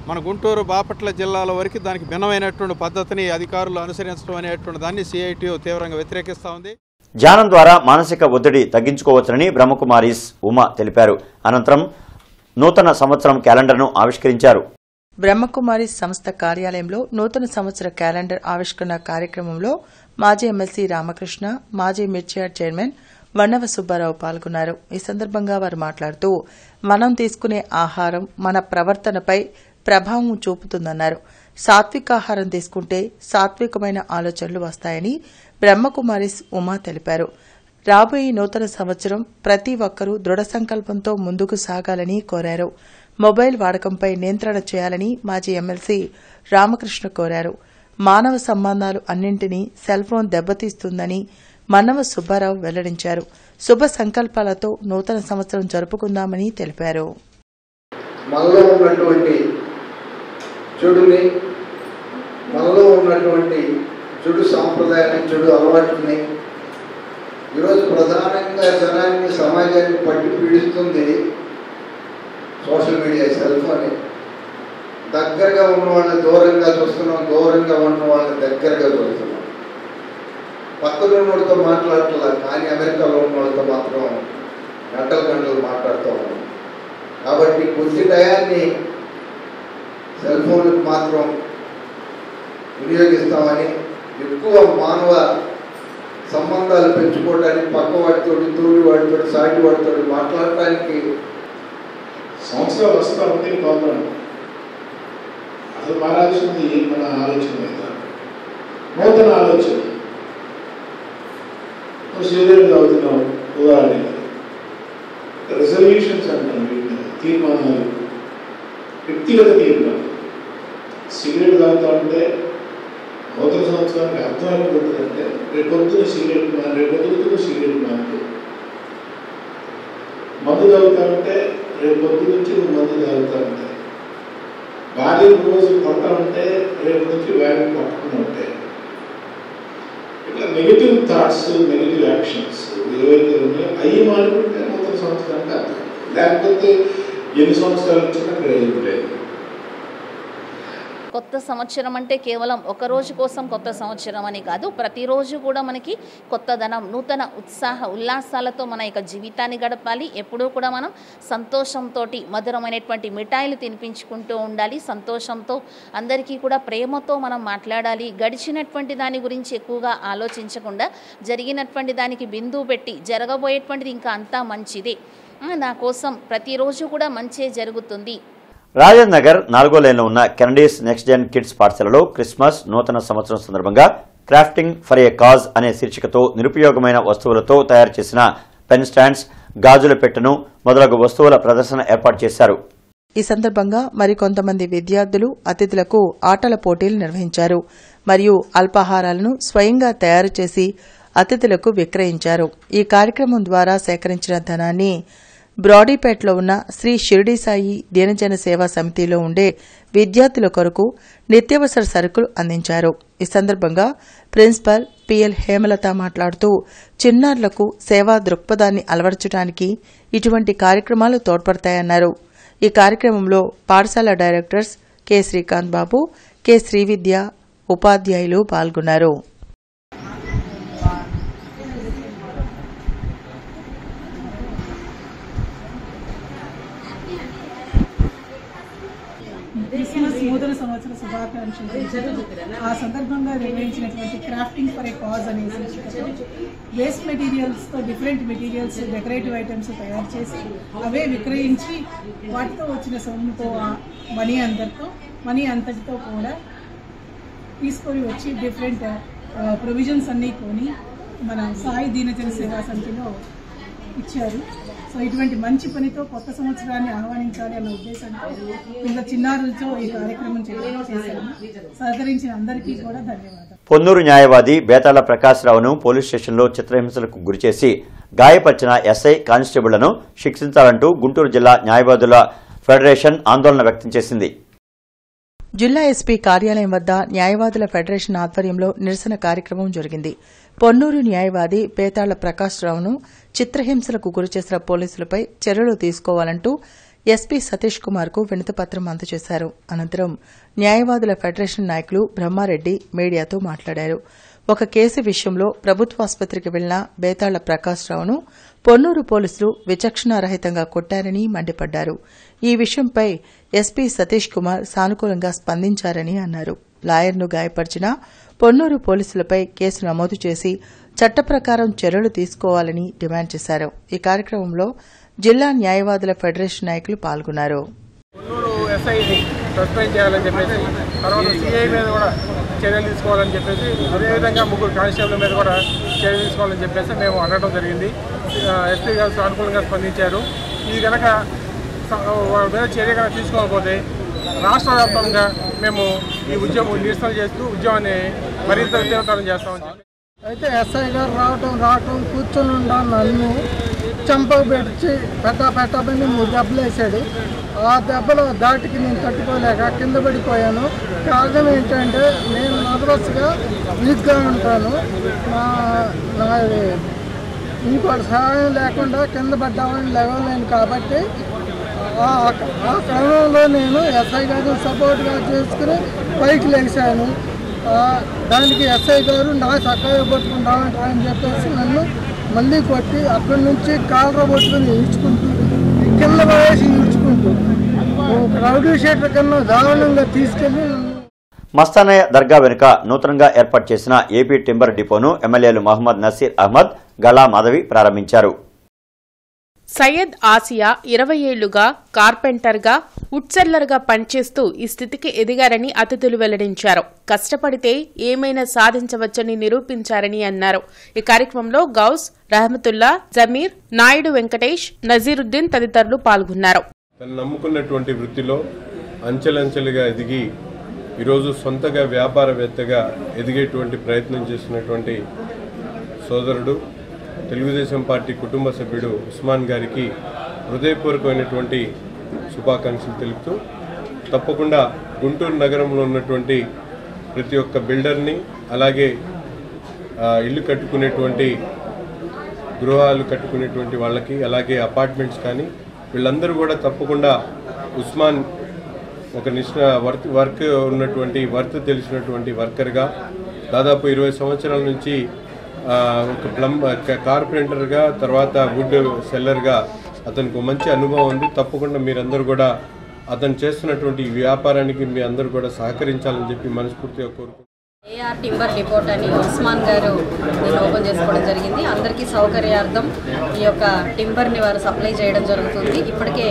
మన గుంటూరు బాపట్ల జిల్లాల వరకు దానికి భిన్నమైనటువంటి పద్ధతిని అధికారులు అనుసరించడం అనేటువంటి దాన్ని సిఐటియు తీవ్రంగా వ్యతిరేకిస్తూ ఉంది. ధ్యానం ద్వారా మానసిక ఒత్తిడి తగ్గించుకోవచ్చునని బ్రహ్మకుమారీస్ ఉమా తెలిపారు. అనంతరం నూతన సంవత్సరం క్యాలెండర్ను ఆవిష్కరించారు. బ్రహ్మకుమారి సంస్థ కార్యాలయంలో నూతన సంవత్సర క్యాలెండర్ ఆవిష్కరణ కార్యక్రమంలో మాజీ ఎమ్మెల్సీ రామకృష్ణ, మాజీ మిర్చియాడ్ చైర్మన్ వన్నవ సుబ్బారావు పాల్గొన్నారు. ఈ సందర్భంగా వారు మాట్లాడుతూ మనం తీసుకునే ఆహారం మన ప్రవర్తనపై ప్రభావం చూపుతుందన్నారు. సాత్వికాహారం తీసుకుంటే సాత్వికమైన ఆలోచనలు వస్తాయని బ్రహ్మకుమారీస్ ఉమా తెలిపారు. రాబోయే నూతన సంవత్సరం ప్రతి ఒక్కరూ దృఢ సంకల్పంతో ముందుకు సాగాలని కోరారు. మొబైల్ వాడకంపై నియంత్రణ చేయాలని మాజీ ఎమ్మెల్సీ రామకృష్ణ కోరారు. మానవ సంబంధాలు అన్నింటినీ సెల్ ఫోన్ దెబ్బతీస్తుందని వన్నవ సుబ్బారావు వెల్లడించారు. శుభ సంకల్పాలతో నూతన సంవత్సరం జరుపుకుందామని తెలిపారు. మనలో ఉన్నటువంటి చెడుని, మనలో ఉన్నటువంటి చెడు సాంప్రదాయాన్ని, చెడు అలవాటుని ఈరోజు ప్రధానంగా జనాన్ని, సమాజాన్ని పట్టి పీడిస్తుంది సోషల్ మీడియా, సెల్ ఫోన్. దగ్గరగా ఉన్న వాళ్ళని దూరంగా చూస్తున్నాం, దూరంగా ఉన్న వాళ్ళని దగ్గరగా చూస్తున్నాం. పక్కన ఉన్నవాడితో మాట్లాడట్లా, కానీ అమెరికాలో ఉన్న వాళ్ళతో మాత్రం గంటలు మాట్లాడుతూ ఉన్నాం. కాబట్టి కొద్ది టయాన్ని సెల్ ఫోన్లకు మాత్రం వినియోగిస్తామని, ఎక్కువ మానవ సంబంధాలు పెంచుకోవడానికి, పక్క వాడితో, తోటి వాడితో, సాటి వాడితో మాట్లాడటానికి సంవత్సరాలు వస్తూ ఉంటే ప్రాబ్లం. అసలు మారాల్సింది మన ఆలోచన మీద, నూతన ఆలోచన. సీరియల్ అవుతున్నాం. ఉదాహరణకి రిజల్యూషన్స్ అంటాం, తీర్మానాలు, వ్యక్తిగత తీర్మానం. సిగరెట్ తాగుతా ఉంటే నూతన సంవత్సరానికి అర్థం అయిపోతుందంటే రేపొద్దున సిగరెట్ మానుకో. మందు తాగుతా ఉంటే రేపొద్దు నుంచి నువ్వు మందు తాగుతా ఉంటాయి. భార్య రోజు కొడతా ఉంటే రేపు నుంచి వ్యాయామం పట్టుకుని ఉంటాయి. ఇట్లా నెగిటివ్ థాట్స్, నెగిటివ్ యాక్షన్స్ ఏవైతే ఉన్నాయో అవి మానుకుంటే నూతన సంవత్సరానికి అర్థం. లేకపోతే ఎన్ని సంవత్సరాల నుంచి ప్రయోజనం లేదు. కొత్త సంవత్సరం అంటే కేవలం ఒక రోజు కోసం కొత్త సంవత్సరం అని కాదు, ప్రతిరోజు కూడా మనకి కొత్తదనం, నూతన ఉత్సాహ ఉల్లాసాలతో మన యొక్క జీవితాన్ని గడపాలి. ఎప్పుడూ కూడా మనం సంతోషంతో మధురమైనటువంటి మిఠాయిలు తినిపించుకుంటూ ఉండాలి. సంతోషంతో అందరికీ కూడా ప్రేమతో మనం మాట్లాడాలి. గడిచినటువంటి దాని గురించి ఎక్కువగా ఆలోచించకుండా జరిగినటువంటి దానికి బిందువు పెట్టి జరగబోయేటువంటిది ఇంకా అంతా మంచిదే, నా కోసం ప్రతిరోజు కూడా మంచే జరుగుతుంది. రాజేంద్ర నగర్ 4వ లైన్లో ఉన్న కెనడీస్ నెక్స్ట్ జెన్ కిడ్స్ పాఠశాలలో క్రిస్మస్, నూతన సంవత్సరం సందర్భంగా క్రాఫ్టింగ్ ఫర్ ఏ కాజ్ అనే శీర్షికతో నిరుపయోగమైన వస్తువులతో తయారు చేసిన పెన్ స్టాండ్స్, గాజుల పెట్టెను మొదలగు వస్తువుల ప్రదర్శన ఏర్పాటు చేశారు. ఈ సందర్భంగా మరికొంతమంది విద్యార్థులు అతిథులకు ఆటల పోటీలు నిర్వహించారు మరియు అల్పాహారాలను స్వయంగా తయారు చేసి అతిథులకు విక్రయించారు. ఈ కార్యక్రమం ద్వారా సేకరించిన ధనాన్ని బ్రాడీపేటలో ఉన్న శ్రీ షిరిడి సాయి దీనజన సేవా సమితిలో ఉండే విద్యార్థుల కొరకు నిత్యావసర సరుకులు అందించారు. ఈ సందర్భంగా ప్రిన్సిపల్ పిఎల్ హేమలత మాట్లాడుతూ చిన్నారులకు సేవా దృక్పథాన్ని అలవర్చడానికి ఇటువంటి కార్యక్రమాలు తోడ్పడతాయన్నారు. ఈ కార్యక్రమంలో పాఠశాల డైరెక్టర్స్ కె శ్రీకాంత్ బాబు, కె శ్రీవిద్య ఉపాధ్యాయులు పాల్గొన్నారు. నూతన సంవత్సర శుభాకాంక్షలు తెలిపారు. ఆ సందర్భంగా నిర్వహించినటువంటి క్రాఫ్టింగ్ ఫర్ ఏ కాజ్ అనే శీర్షికతో వేస్ట్ మెటీరియల్స్తో డిఫరెంట్ మెటీరియల్స్ డెకరేటివ్ ఐటమ్స్ తయారు చేసి అవే విక్రయించి వాటితో వచ్చిన సొమ్ముతో మనీ అంతటితో కూడా తీసుకొని వచ్చి డిఫరెంట్ ప్రొవిజన్స్ అన్నీ కొని మన సాయి దీనజన సేవా సమితిలో ఇచ్చారు. సో ఇటువంటి మంచి పనితో కొత్త సంవత్సరాన్ని ఆహ్వానించాలి అన్న ఉద్దేశంతో పిల్ల చిన్నారులతో ఈ కార్యక్రమం చేశాము. సహకరించిన అందరికీ కూడా ధన్యవాదాలు. పొన్నూరు న్యాయవాది బేతాళ ప్రకాశ్రావును పోలీస్ స్టేషన్లో చిత్రహింసలకు గురిచేసి గాయపరిచిన ఎస్ఐ కానిస్టేబుళ్లను శిక్షించాలంటూ గుంటూరు జిల్లా న్యాయవాదుల ఫెడరేషన్ ఆందోళన వ్యక్తం చేసింది. జిల్లా ఎస్పీ కార్యాలయం వద్ద న్యాయవాదుల ఫెడరేషన్ ఆధ్వర్యంలో నిరసన కార్యక్రమం జరిగింది. పొన్నూరు న్యాయవాది బేతాళ ప్రకాశ్రావును చిత్రహింసలకు గురిచేసిన పోలీసులపై చర్యలు తీసుకోవాలంటూ ఎస్పీ సతీష్ కుమార్ కు వినతిపత్రం అందజేశారు. అనంతరం న్యాయవాదుల ఫెడరేషన్ నాయకులు బ్రహ్మారెడ్డి మీడియాతో మాట్లాడారు. ఒక కేసు విషయంలో ప్రభుత్వాసుపత్రికి వెళ్లిన బేతాళ ప్రకాశ్రావును పొన్నూరు పోలీసులు విచక్షణారహితంగా కొట్టారని మండిపడ్డారు. ఈ విషయంపై ఎస్పీ సతీష్ కుమార్ సానుకూలంగా స్పందించారని అన్నారు. లాయర్ను గాయపరిచిన పొన్నూరు పోలీసులపై కేసు నమోదు చేసి చట్ట ప్రకారం చర్యలు తీసుకోవాలని డిమాండ్ చేశారు. ఈ కార్యక్రమంలో జిల్లా న్యాయవాదుల ఫెడరేషన్ నాయకులు పాల్గొన్నారు. సస్పెండ్ చేయాలని చెప్పేసి, తర్వాత సిఐ మీద కూడా చర్యలు తీసుకోవాలని చెప్పేసి, అదేవిధంగా 3 కానిస్టేబుల్ మీద కూడా చర్యలు తీసుకోవాలని చెప్పేసి మేము అనడం జరిగింది. ఎస్పీ గారు సానుకూలంగా స్పందించారు. ఇది కనుక వాళ్ళ మీద చర్య కనుక తీసుకోకపోతే రాష్ట్ర వ్యాప్తంగా మేము ఈ ఉద్యమం నిరసన చేస్తూ ఉద్యమాన్ని మరింత తీవ్రతరం చేస్తామని చెప్పి అయితే ఎస్ఐ గారు రావటం కూర్చొని ఉండా నన్ను చంపకు పెట్టి పెట్టమని 3 దెబ్బలు వేసాడు. ఆ దెబ్బల దాటికి నేను తట్టుకోలేక కింద పడిపోయాను. కారణం ఏంటంటే నేను నర్వస్గా వీక్గా ఉంటాను. నాది ఇంకోటి సహాయం లేకుండా కింద పడ్డామని లేవలేను. కాబట్టి ఆ క్రమంలో నేను ఎస్ఐ గారిని సపోర్ట్గా చేసుకుని పైకి లేచాను. దానికి ఎస్ఐ గారు నా చక్కగా పట్టుకుంటామంటారని చెప్పేసి నన్ను మళ్ళీ కొట్టి అక్కడి నుంచి కాలర పట్టుకుని ఈడ్చుకుంటూ కింద పడేసి ఈడ్చుకుంటూ రౌడీ షీటర్ కన్నా దారుణంగా తీసుకెళ్లి మస్తానయ్య దర్గా వెనుక నూతనంగా ఏర్పాటు చేసిన ఏపీ టింబర్ డిపోను ఎమ్మెల్యేలు మహమ్మద్ నసీర్ అహ్మద్, గళా మాధవి ప్రారంభించారు. సయ్యద్ ఆసియా 20 ఏళ్లుగా కార్పెంటర్గా, వుడ్సెల్లర్గా పనిచేస్తూ ఈ స్థితికి ఎదిగారని అతిథులు వెల్లడించారు. కష్టపడితే ఏమైనా సాధించవచ్చని నిరూపించారని అన్నారు. ఈ కార్యక్రమంలో గౌస్, రహమతుల్లా, జమీర్, నాయుడు వెంకటేష్, నజీరుద్దీన్ తదితరులు పాల్గొన్నారు. తను నమ్ముకున్నటువంటి వృత్తిలో అంచెలంచెలుగా ఎదిగి ఈరోజు సొంతగా వ్యాపారవేత్తగా ఎదిగేటువంటి ప్రయత్నం చేసినటువంటి సోదరుడు, తెలుగుదేశం పార్టీ కుటుంబ సభ్యుడు ఉస్మాన్ గారికి హృదయపూర్వకమైనటువంటి శుభాకాంక్షలు తెలుపుతూ, తప్పకుండా గుంటూరు నగరంలో ఉన్నటువంటి ప్రతి ఒక్క బిల్డర్ని, అలాగే ఇల్లు కట్టుకునేటువంటి గృహాలు కట్టుకునేటువంటి వాళ్ళకి, అలాగే అపార్ట్మెంట్స్ కానీ వీళ్ళందరూ కూడా తప్పకుండా ఉస్మాన్ ఒక వర్క్ ఉన్నటువంటి తెలిసినటువంటి వర్కర్గా దాదాపు 20 సంవత్సరాల నుంచి ఒక కార్పెంటర్గా, తర్వాత వుడ్ సెల్లర్గా అతనికి మంచి అనుభవం ఉంది. తప్పకుండా మీరందరూ కూడా అతను చేస్తున్నటువంటి వ్యాపారానికి మీ అందరూ కూడా సహకరించాలని చెప్పి మనస్ఫూర్తిగా కోరుకుంటున్నాను. ఏఆర్ టింబర్ డిపోట్ అని ఉస్మాన్ గారు దీన్ని ఓపెన్ చేసుకోవడం జరిగింది. అందరికీ సౌకర్యార్థం ఈ యొక్క టింబర్ని వారు సప్లై చేయడం జరుగుతుంది. ఇప్పటికే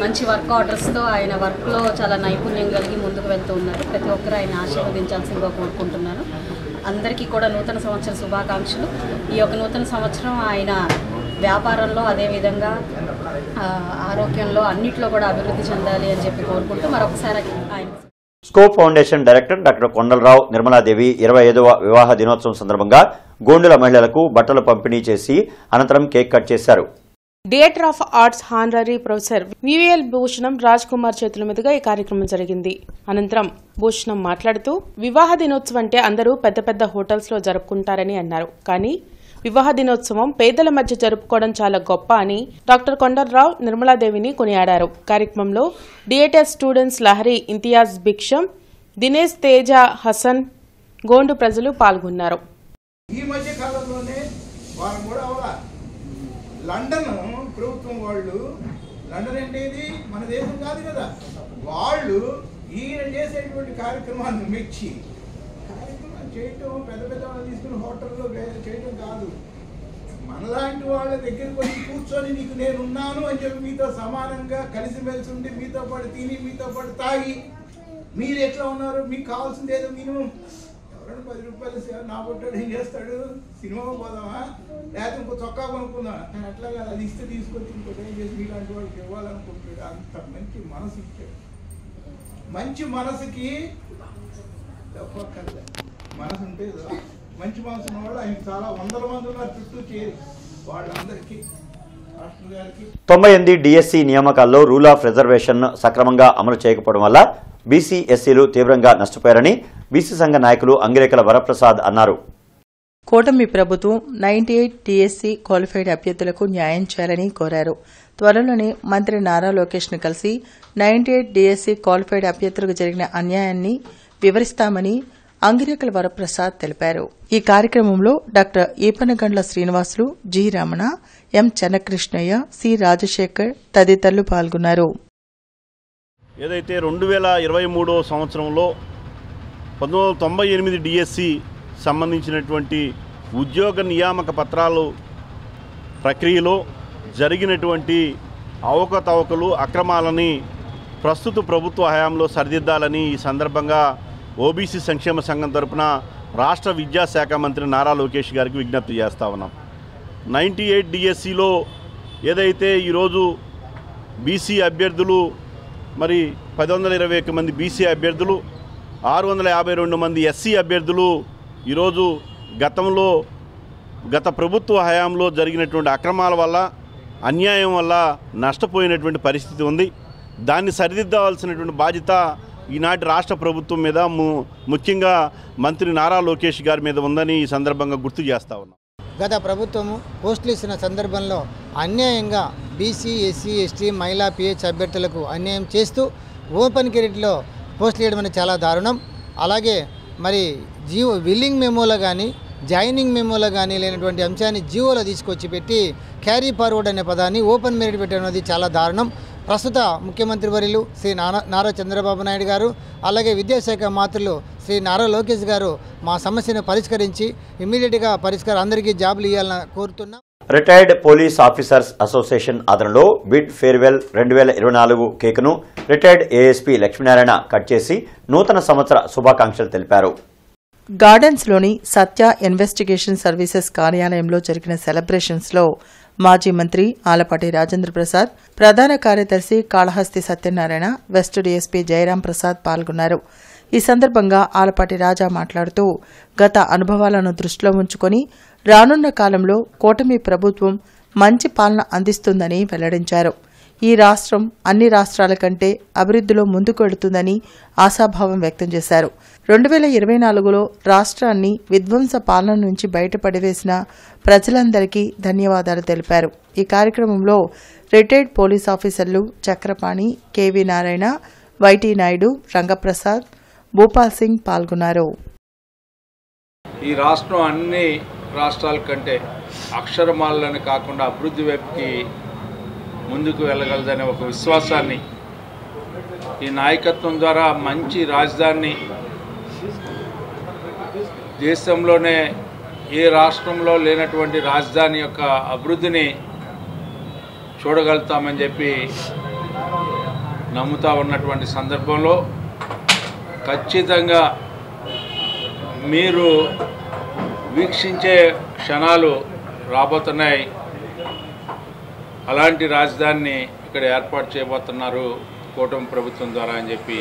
మంచి వర్క్ ఆర్డర్స్తో ఆయన వర్క్లో చాలా నైపుణ్యం కలిగి ముందుకు వెళ్తూ ఉన్నారు. ప్రతి ఒక్కరు ఆయన ఆశీర్వదించాల్సిందిగా కోరుకుంటున్నాను. అందరికీ కూడా నూతన సంవత్సర శుభాకాంక్షలు. ఈ యొక్క నూతన సంవత్సరం ఆయన వ్యాపారంలో, అదేవిధంగా ఆరోగ్యంలో అన్నిట్లో కూడా అభివృద్ధి చెందాలి అని చెప్పి కోరుకుంటూ మరొకసారి ఆయన Scope foundation director doctor Kondalarao Nirmaladevi 25వ వివాహ దినోత్సవం సందర్భంగా గోండుల మహిళలకు బట్టలు పంపిణీ చేసి అనంతరం కేక్ కట్ చేశారు. Theatre of arts honorary professor VVL Bhushanam Raj Kumar చేతుల మీదుగా ఈ కార్యక్రమం జరిగింది. అనంతరం భూషణం మాట్లాడుతూ, వివాహ దినోత్సవం అంటే అందరూ పెద్ద పెద్ద హోటల్స్ లో జరుపుకుంటారని అన్నారు. కానీ వివాహ దినోత్సవం పేదల మధ్య జరుపుకోవడం చాలా గొప్ప అని డాక్టర్ కొండలరావు నిర్మలాదేవిని కొనియాడారు. కార్యక్రమంలో థియేటర్ స్టూడెంట్స్ లహరి ఇంతియాజ్ భిక్షం, దినేష్ తేజ, హసన్, గోండు ప్రజలు పాల్గొన్నారు. ఈ మధ్య కాలంలోనే లండన్ ప్రభుత్వం వాళ్ళు, లండన్ అంటే ఇది మన దేశం కాదు కదా, వాళ్ళు ఈయన చేసేటువంటి కార్యక్రమాన్ని మెచ్చి కార్యక్రమం చేయటం పెద్ద పెద్ద వాళ్ళు తీసుకుని హోటల్లో చేయటం కాదు. మనలాంటి వాళ్ళ దగ్గరికి వచ్చి కూర్చొని నీకు నేనున్నాను అని చెప్పి మీతో సమానంగా కలిసిమెలిసి ఉండి మీతో పాటు తిని మీతో పాటు తాగి మీరు ఎట్లా ఉన్నారు, మీకు కావాల్సింది ఏదో మినిమం ఎవరైనా 10 రూపాయలు నా పొట్టాడు ఏం చేస్తాడు, సినిమా పోదామా లేకపోతే ఇంకో చొక్కా కొనుక్కుందాం, నేను అట్లా కాదు అది ఇస్తే తీసుకొచ్చి ఇంకోటి ఏం చేసి మీలాంటి వాళ్ళకి ఇవ్వాలనుకుంటాడు. అంత మంచి మనసు ఇచ్చాడు. మంచి మనసుకి మనసు ఉంటే మంచి మనసు ఉన్న వాళ్ళు ఆయన చాలా 100 మంది ఉన్నారు చుట్టూ చేరి వాళ్ళందరికీ రాష్ట్ర గారికి 98 డిఎస్సి నియామకాల్లో రూల్ ఆఫ్ రిజర్వేషన్ సక్రమంగా అమలు చేయకపోవడం వల్ల బీసీ ఎస్సీలు తీవ్రంగా నష్టపోయారని బీసీ సంఘ నాయకులు అంగిరేకల వరప్రసాద్ అన్నారు. కూటమి ప్రభుత్వం 98 టీఎస్సీ క్వాలిఫైడ్ అభ్యర్థులకు న్యాయం చేయాలని కోరారు. త్వరలోనే మంత్రి నారా లోకేష్ ను కలిసి 98 డిఎస్సీ క్వాలిఫైడ్ అభ్యర్థులకు జరిగిన అన్యాయాన్ని వివరిస్తామని అంగిరేకల వరప్రసాద్ తెలిపారు. ఈ కార్యక్రమంలో డాక్టర్ ఈపనగండ్ల శ్రీనివాసులు, జి రమణ, ఎం చెన్నకృష్ణయ్య, సి రాజశేఖర్ తదితరులు పాల్గొన్నారు. ఏదైతే 2023 సంవత్సరంలో 1998 డిఎస్సి సంబంధించినటువంటి ఉద్యోగ నియామక పత్రాలు ప్రక్రియలో జరిగినటువంటి అవకతవకలు అక్రమాలని ప్రస్తుత ప్రభుత్వ హయాంలో సరిదిద్దాలని ఈ సందర్భంగా ఓబీసీ సంక్షేమ సంఘం తరపున రాష్ట్ర విద్యాశాఖ మంత్రి నారా లోకేష్ గారికి విజ్ఞప్తి చేస్తా ఉన్నాం. 98 డిఎస్సిలో ఏదైతే ఈరోజు బీసీ అభ్యర్థులు మరి 1121 మంది బీసీ అభ్యర్థులు, 652 మంది ఎస్సీ అభ్యర్థులు ఈరోజు గత ప్రభుత్వ హయాంలో జరిగినటువంటి అక్రమాల వల్ల అన్యాయం వల్ల నష్టపోయినటువంటి పరిస్థితి ఉంది. దాన్ని సరిదిద్దవలసినటువంటి బాధ్యత ఈనాటి రాష్ట్ర ప్రభుత్వం మీద ముఖ్యంగా మంత్రి నారా లోకేష్ గారి మీద ఉందని ఈ సందర్భంగా గుర్తు చేస్తా ఉన్నాం. గత ప్రభుత్వము పోస్టులు ఇస్తున్న సందర్భంలో అన్యాయంగా బీసీ, ఎస్సీ, ఎస్టీ, మహిళా, పిహెచ్ అభ్యర్థులకు అన్యాయం చేస్తూ ఓపెన్ కెరీట్లో పోస్టులు వేయడం అనేది చాలా దారుణం. అలాగే మరి విల్లింగ్ మెమోలో కానీ జాయినింగ్ మెమోలో కానీ లేనటువంటి అంశాన్ని జీవోలో తీసుకొచ్చి పెట్టి క్యారీ ఫార్వర్డ్ అనే పదాన్ని ఓపెన్ మెరిట్ పెట్టడం అనేది చాలా దారుణం. ప్రస్తుత ముఖ్యమంత్రి వర్యులు శ్రీ నారా చంద్రబాబు నాయుడు గారు, అలాగే విద్యాశాఖ మంత్రులు శ్రీ నారా లోకేష్ గారు మా సమస్యను పరిష్కరించి ఇమ్మీడియట్గా పరిష్కారం అందరికీ జాబులు ఇవ్వాలని కోరుతున్నాం. రిటైర్డ్ పోలీస్ ఆఫీసర్స్ అసోసియేషన్ ఆధ్వర్యంలో బిడ్ ఫేర్వెల్ 2024 కేకును రిటైర్డ్ ఏఎస్పీ లక్ష్మీనారాయణ కట్ చేసి నూతన సంవత్సర శుభాకాంక్షలు తెలిపారు. గార్డెన్స్లోని సత్య ఇన్వెస్టిగేషన్ సర్వీసెస్ కార్యాలయంలో జరిగిన సెలబ్రేషన్స్లో మాజీ మంత్రి ఆలపాటి రాజేంద్ర ప్రసాద్, ప్రధాన కార్యదర్శి కాళహస్తి సత్యనారాయణ, వెస్ట్ డీఎస్పీ జయరాం ప్రసాద్ పాల్గొన్నారు. ఈ సందర్భంగా ఆలపాటి రాజా మాట్లాడుతూ గత అనుభవాలను దృష్టిలో ఉంచుకుని రానున్న కాలంలో కూటమి ప్రభుత్వం మంచి పాలన అందిస్తుందని వెల్లడించారు. ఈ రాష్ట్రం అన్ని రాష్ట్రాల కంటే అభివృద్దిలో ముందుకు వెళుతుందని ఆశాభావం వ్యక్తం చేశారు. 2024లో రాష్ట్రాన్ని విధ్వంస పాలన నుంచి బయటపడివేసిన ప్రజలందరికీ ధన్యవాదాలు తెలిపారు. ఈ కార్యక్రమంలో రిటైర్డ్ పోలీస్ ఆఫీసర్లు చక్రపాణి, కెవి నారాయణ, వైటీ నాయుడు, రంగప్రసాద్, భూపాల్ సింగ్ పాల్గొన్నారు. ఈ రాష్ట్రం అన్ని రాష్ట్రాల కంటే అక్షరమాలని కాకుండా అభివృద్ధి వైపుకి ముందుకు వెళ్ళగలదనే ఒక విశ్వాసాన్ని ఈ నాయకత్వం ద్వారా మంచి రాజధానిని దేశంలోనే ఏ రాష్ట్రంలో లేనటువంటి రాజధాని యొక్క అభివృద్ధిని చూడగలుగుతామని చెప్పి నమ్ముతా ఉన్నటువంటి సందర్భంలో ఖచ్చితంగా మీరు వీక్షించే క్షణాలు రాబోతున్నాయి. అలాంటి రాజధానిని ఇక్కడ ఏర్పాటు చేయబోతున్నారు కూటమి ప్రభుత్వం ద్వారా అని చెప్పి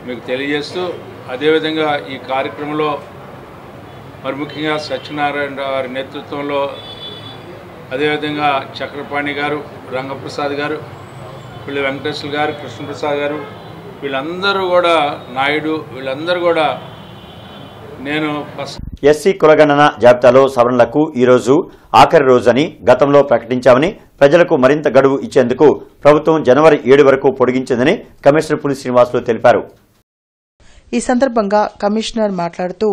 మీకు తెలియజేస్తూ, అదేవిధంగా ఈ కార్యక్రమంలో మరి ముఖ్యంగా సత్యనారాయణ గారి నేతృత్వంలో, అదేవిధంగా చక్రపాణి గారు, రంగప్రసాద్ గారు, పిల్లి వెంకటేశ్వర గారు, కృష్ణప్రసాద్ గారు, వీళ్ళందరూ కూడా నాయుడు, వీళ్ళందరూ కూడా నేను ఎస్సీ కులగణన జాబితాలో సవరణలకు ఈరోజు ఆఖరి రోజని గతంలో ప్రకటించామని, ప్రజలకు మరింత గడువు ఇచ్చేందుకు ప్రభుత్వం జనవరి 7 వరకు పొడిగించిందని కమిషనర్ పులి శ్రీనివాసులు తెలిపారు. ఈ సందర్భంగా కమిషనర్ మాట్లాడుతూ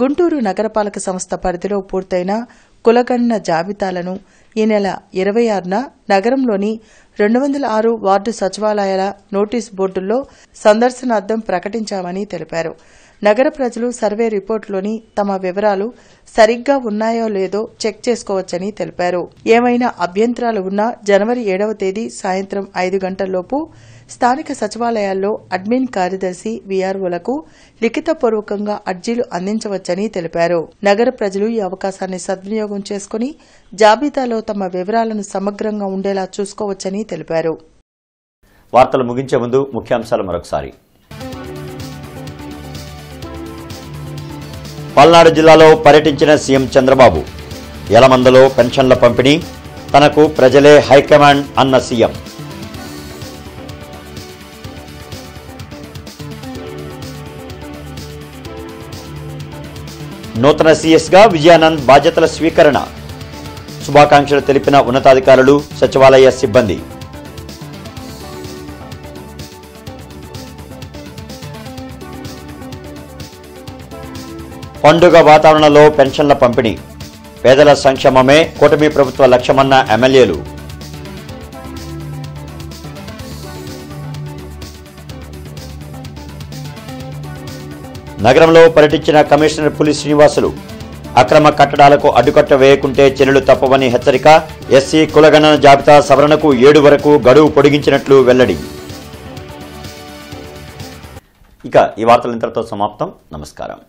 గుంటూరు నగరపాలక సంస్థ పరిధిలో పూర్తయిన కులగణన జాబితాలను ఈ నెల 26న నగరంలోని 206 వార్డు సచివాలయాల నోటీస్ బోర్డుల్లో సందర్శనార్థం ప్రకటించామని తెలిపారు. నగర ప్రజలు సర్వే రిపోర్టులోని తమ వివరాలు సరిగ్గా ఉన్నాయో లేదో చెక్ చేసుకోవచ్చని తెలిపారు. ఏమైనా అభ్యంతరాలు ఉన్నా జనవరి 7వ తేదీ సాయంత్రం 5 గంటల్లోపు స్థానిక సచివాలయాల్లో అడ్మిన్ కార్యదర్శి వీఆర్ఓలకు లిఖితపూర్వకంగా అర్జీలు అందించవచ్చని తెలిపారు. నగర ప్రజలు ఈ అవకాశాన్ని సద్వినియోగం చేసుకుని జాబితాలో తమ వివరాలను సమగ్రంగా ఉండేలా చూసుకోవచ్చని తెలిపారు. వార్తలు ముగించే ముందు ముఖ్యాంశాలు మరొకసారి. పల్నాడు జిల్లాలో పర్యటించిన సీఎం చంద్రబాబు. యలమందలో పెన్షన్ల పంపిణీ, తనకు ప్రజలే హైకమాండ్ అన్న సీఎం. నూతన సీఎస్గా విజయానంద్ బాధ్యతల స్వీకరణ. శుభాకాంక్షలు తెలిపిన ఉన్నతాధికారులు, సచివాలయ సిబ్బంది. పండుగ వాతావరణంలో పెన్షన్ల పంపిణీ. పేదల సంక్షేమమే కూటమి ప్రభుత్వ లక్ష్యమన్న ఎమ్మెల్యేలు. నగరంలో పర్యటించిన కమిషనర్ పులి శ్రీనివాసులు. అక్రమ కట్టడాలకు అడ్డుకట్ట వేయకుంటే చర్యలు తప్పవని హెచ్చరిక. ఎస్సీ కులగణన జాబితా సవరణకు 7 వరకు గడువు పొడిగించినట్లు వెల్లడి. ఇక ఈ వార్తలు ఇంతటితో సమాప్తం. నమస్కారం.